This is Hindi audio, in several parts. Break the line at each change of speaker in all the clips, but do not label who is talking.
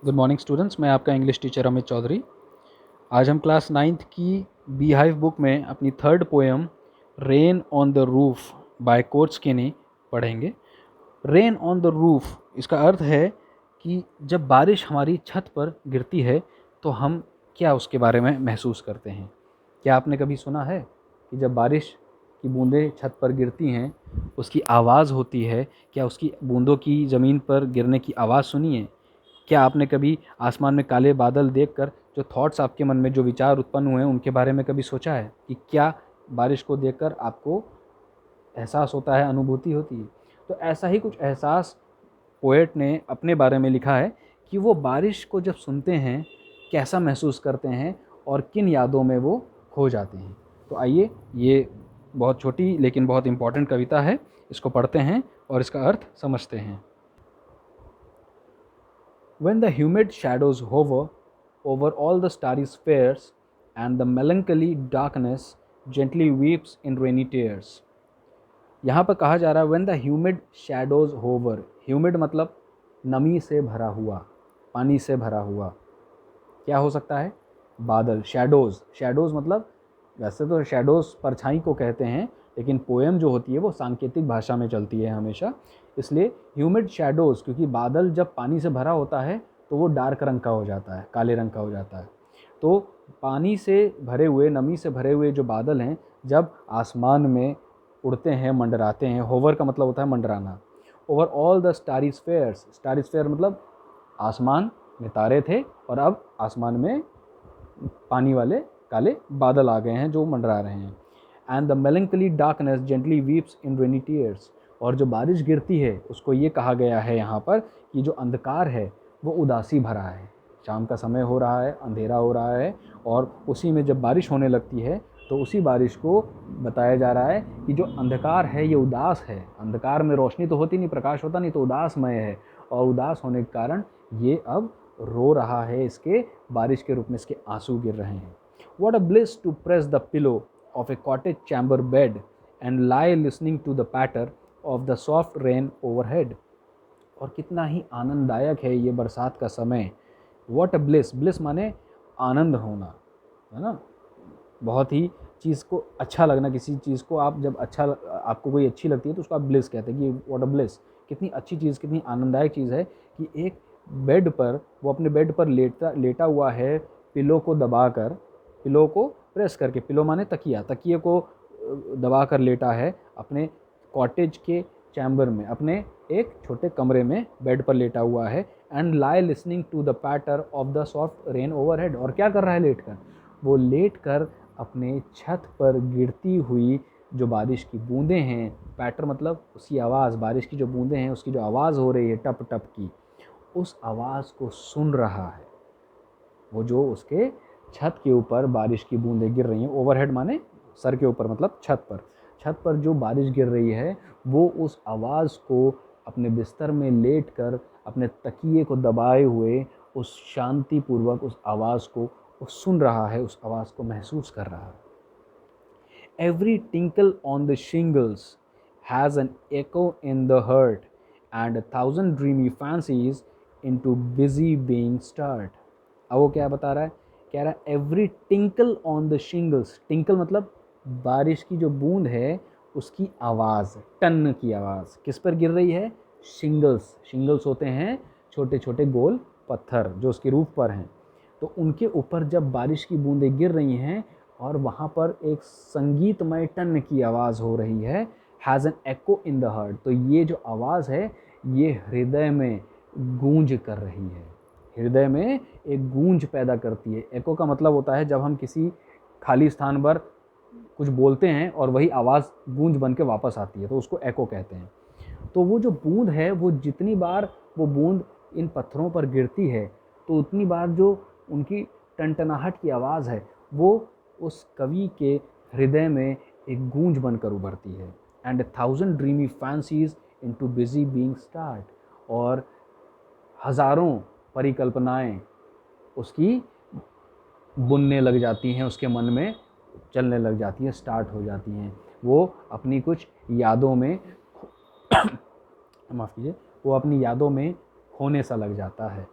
गुड मॉर्निंग स्टूडेंट्स, मैं आपका इंग्लिश टीचर अमित चौधरी। आज हम क्लास 9th की बी हाइव बुक में अपनी third poem rain on the roof by court skinny पढ़ेंगे। रेन ऑन द रूफ, इसका अर्थ है कि जब बारिश हमारी छत पर गिरती है तो हम क्या उसके बारे में महसूस करते हैं। क्या आपने कभी सुना है कि जब बारिश की बूंदें छत पर गिरती हैं उसकी आवाज़ होती है? क्या उसकी बूंदों की ज़मीन पर गिरने की आवाज़ सुनी है? क्या आपने कभी आसमान में काले बादल देखकर जो थॉट्स आपके मन में जो विचार उत्पन्न हुए हैं उनके बारे में कभी सोचा है कि क्या बारिश को देखकर आपको एहसास होता है, अनुभूति होती है? तो ऐसा ही कुछ एहसास पोएट ने अपने बारे में लिखा है कि वो बारिश को जब सुनते हैं कैसा महसूस करते हैं और किन यादों में वो खो जाते हैं। तो आइए, ये बहुत छोटी लेकिन बहुत इम्पॉर्टेंट कविता है, इसको पढ़ते हैं और इसका अर्थ समझते हैं। When the humid shadows hover over all the starry spheres, and the melancholy darkness gently weeps in rainy tears. यहाँ पर कहा जा रहा है when the humid shadows hover। humid मतलब नमी से भरा हुआ, पानी से भरा हुआ। क्या हो सकता है? बादल। शैडोज़, शैडोज़ मतलब, वैसे तो शैडोज़ परछाई को कहते हैं, लेकिन पोएम जो होती है वो सांकेतिक भाषा में चलती है हमेशा, इसलिए ह्यूमिड शैडोज़, क्योंकि बादल जब पानी से भरा होता है तो वो डार्क रंग का हो जाता है, काले रंग का हो जाता है। तो पानी से भरे हुए, नमी से भरे हुए जो बादल हैं, जब आसमान में उड़ते हैं, मंडराते हैं, होवर का मतलब होता है मंडराना। Over all the starry spheres, starry sphere मतलब आसमान में तारे थे और अब आसमान में पानी वाले काले बादल आ गए हैं जो मंडरा रहे हैं। And the melancholy darkness gently weeps in rainy tears, और जो बारिश गिरती है उसको ये कहा गया है यहाँ पर कि जो अंधकार है वो उदासी भरा है। शाम का समय हो रहा है, अंधेरा हो रहा है, और उसी में जब बारिश होने लगती है तो उसी बारिश को बताया जा रहा है कि जो अंधकार है ये उदास है। अंधकार में रोशनी तो होती नहीं, प्रकाश होता नहीं, तो उदासमय है, और उदास होने के कारण ये अब रो रहा है, इसके बारिश के रूप में इसके आंसू गिर रहे हैं। What a bliss to press the pillow of a cottage chamber bed and lie listening to the patter of the soft rain overhead। और कितना ही आनंददायक है ये बरसात का समय। What a bliss, bliss माने आनंद होना, है ना। बहुत ही चीज़ को अच्छा लगना, किसी चीज़ को आप जब आपको कोई अच्छी लगती है तो उसको आप ब्लिस कहते हैं कि व्हाट अ ब्लिस, कितनी अच्छी चीज़, कितनी आनंददायक चीज़ है कि एक बेड पर, वो अपने बेड पर लेटा हुआ है, पिलो को दबाकर, पिलो को प्रेस करके, पिलो माने तकिया, तकिए को दबा कर लेटा है अपने कॉटेज के चैम्बर में, अपने एक छोटे कमरे में बेड पर लेटा हुआ है। And lie listening to the patter of the soft rain overhead, और क्या कर रहा है लेट कर? वो लेट कर अपने छत पर गिरती हुई जो बारिश की बूंदें हैं, पैटर मतलब उसकी आवाज़, बारिश की जो बूंदें हैं उसकी जो आवाज़ हो रही है टप टप की, उस आवाज़ को सुन रहा है। वो जो उसके छत के ऊपर बारिश की बूंदें गिर रही हैं, ओवरहेड माने सर के ऊपर, मतलब छत पर जो बारिश गिर रही है वो उस आवाज़ को अपने बिस्तर में लेट कर, अपने तकिए को दबाए हुए उस शांतिपूर्वक उस आवाज़ को वो सुन रहा है, उस आवाज़ को महसूस कर रहा है। Every tinkle on the shingles has an echo in the heart, and a thousand dreamy fancies into busy being stirred। अब वो क्या बता रहा है? कह रहा है every tinkle on the shingles. Tinkle मतलब बारिश की जो बूंद है उसकी आवाज़, टन की आवाज़ किस पर गिर रही है? शिंगल्स। शिंगल्स होते हैं छोटे छोटे गोल पत्थर जो उसकी रूफ पर हैं, तो उनके ऊपर जब बारिश की बूंदें गिर रही हैं और वहाँ पर एक संगीतमय टन की आवाज़ हो रही है, has an echo in the heart. तो ये जो आवाज़ है ये हृदय में गूंज कर रही है, हृदय में एक गूंज पैदा करती है। एको का मतलब होता है जब हम किसी खाली स्थान पर कुछ बोलते हैं और वही आवाज़ गूंज बन के वापस आती है, तो उसको एको कहते हैं। तो वो जो बूंद है, वो जितनी बार वो बूंद इन पत्थरों पर गिरती है तो उतनी बार जो उनकी टनटनाहट की आवाज़ है वो उस कवि के हृदय में एक गूंज बनकर उभरती है। And 1000 dreamy fancies into busy being start, और हज़ारों परिकल्पनाएं उसकी बुनने लग जाती हैं, उसके मन में चलने लग जाती हैं, स्टार्ट हो जाती हैं। वो अपनी कुछ यादों में माफ़ कीजिए, वो अपनी यादों में खोने सा लग जाता है।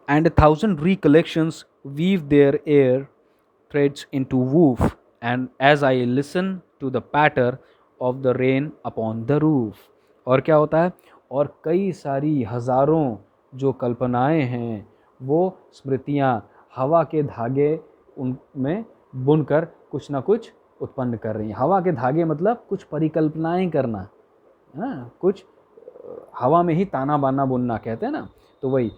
and 1,000 recollections weave their air threads into woof, and as I listen to the patter of the rain upon the roof. और क्या होता है, और कई सारी हज़ारों जो कल्पनाएं हैं वो स्मृतियाँ हवा के धागे उनमें बुनकर कुछ ना कुछ उत्पन्न कर रही हैं। हवा के धागे मतलब कुछ परिकल्पनाएं करना, हाँ, कुछ हवा में ही ताना बाना बुनना कहते हैं ना, तो वही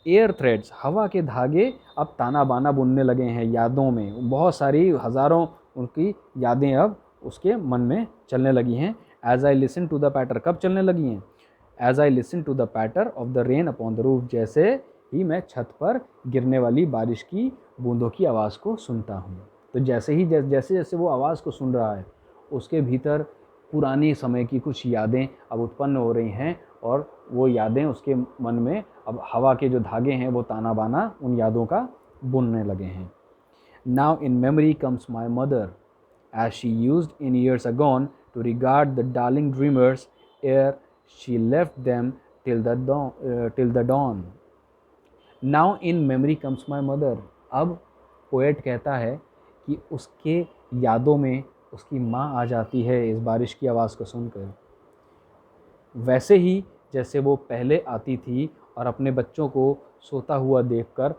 एयर थ्रेड्स, हवा के धागे अब ताना बाना बुनने लगे हैं यादों में। बहुत सारी हज़ारों उनकी यादें अब उसके मन में चलने लगी हैं। As I listen to the patter, कब चलने लगी हैं? As I listen to the patter of the rain upon the roof, जैसे ही मैं छत पर गिरने वाली बारिश की बूंदों की आवाज़ को सुनता हूँ। तो जैसे ही जैसे जैसे वो आवाज़ को सुन रहा है उसके भीतर पुराने समय की कुछ यादें अब उत्पन्न हो रही हैं, और वो यादें उसके मन में अब हवा के जो धागे हैं वो ताना बाना उन यादों का बुनने लगे हैं। Now in memory comes my mother, as she used in years agone to regard the darling dreamers ere she left them till the dawn. Now in memory comes my mother. अब पोएट कहता है कि उसके यादों में उसकी माँ आ जाती है इस बारिश की आवाज़ को सुनकर, वैसे ही जैसे वो पहले आती थी और अपने बच्चों को सोता हुआ देखकर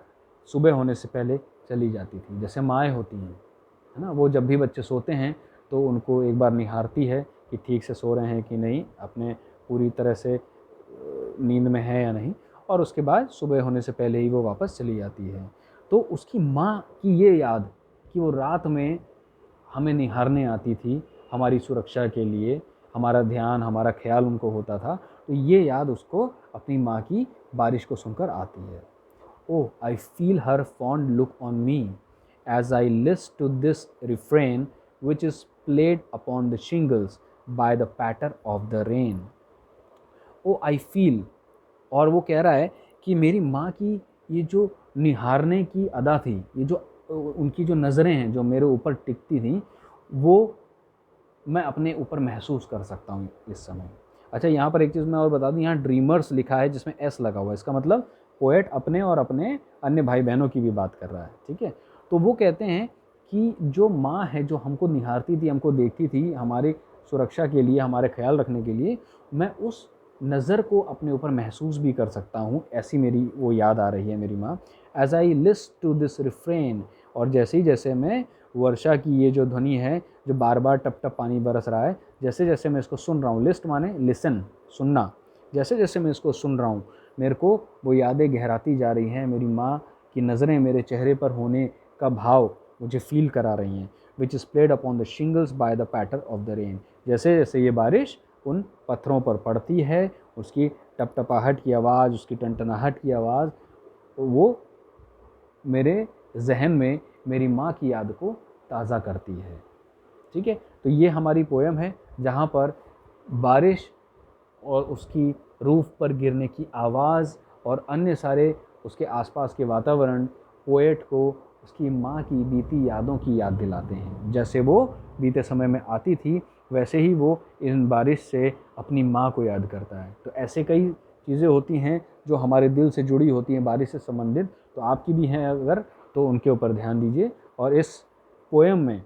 सुबह होने से पहले चली जाती थी। जैसे माएँ होती हैं, है ना, वो जब भी बच्चे सोते हैं तो उनको एक बार निहारती है कि ठीक से सो रहे हैं कि नहीं, अपने पूरी तरह से नींद में है या नहीं, और उसके बाद सुबह होने से पहले ही वो वापस चली जाती है। तो उसकी माँ की ये याद कि वो रात में हमें निहारने आती थी, हमारी सुरक्षा के लिए, हमारा ध्यान, हमारा ख्याल उनको होता था, तो ये याद उसको अपनी माँ की बारिश को सुनकर आती है। Oh, I feel her fond look on me as I listen to this refrain which is played upon the shingles by the patter of the rain. Oh, I feel, और वो कह रहा है कि मेरी माँ की ये जो निहारने की अदा थी, ये जो उनकी जो नज़रें हैं जो मेरे ऊपर टिकती थी, वो मैं अपने ऊपर महसूस कर सकता हूँ इस समय। अच्छा, यहाँ पर एक चीज़ मैं और बता दूँ, यहाँ ड्रीमर्स लिखा है जिसमें एस लगा हुआ है, इसका मतलब पोएट अपने और अपने अन्य भाई बहनों की भी बात कर रहा है, ठीक है। तो वो कहते हैं कि जो माँ है, जो हमको निहारती थी, हमको देखती थी, हमारी सुरक्षा के लिए, हमारे ख्याल रखने के लिए, मैं उस नज़र को अपने ऊपर महसूस भी कर सकता हूँ, ऐसी मेरी वो याद आ रही है मेरी माँ। As I listen to this refrain, और जैसे ही जैसे मैं वर्षा की ये जो ध्वनि है, जो बार बार टप टप पानी बरस रहा है, जैसे जैसे मैं इसको सुन रहा हूँ, लिस्ट माने लिसन, सुनना, जैसे जैसे मैं इसको सुन रहा हूँ मेरे को वो यादें गहराती जा रही हैं, मेरी माँ की नज़रें मेरे चेहरे पर होने का भाव मुझे फील करा रही हैं। Which is played upon the shingles by the patter of the rain, जैसे जैसे ये बारिश उन पत्थरों पर पड़ती है, उसकी टपटपाहट की आवाज़, उसकी टनटनाहट की आवाज़, वो मेरे जहन में मेरी माँ की याद को ताज़ा करती है। ठीक है, तो ये हमारी पोएम है जहाँ पर बारिश और उसकी रूफ पर गिरने की आवाज़ और अन्य सारे उसके आसपास के वातावरण पोएट को उसकी माँ की बीती यादों की याद दिलाते हैं। जैसे वो बीते समय में आती थी, वैसे ही वो इन बारिश से अपनी माँ को याद करता है। तो ऐसे कई चीज़ें होती हैं जो हमारे दिल से जुड़ी होती हैं, बारिश से संबंधित, तो आपकी भी हैं अगर, तो उनके ऊपर ध्यान दीजिए। और इस पोएम में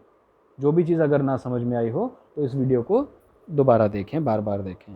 जो भी चीज़ अगर ना समझ में आई हो तो इस वीडियो को दोबारा देखें, बार बार देखें।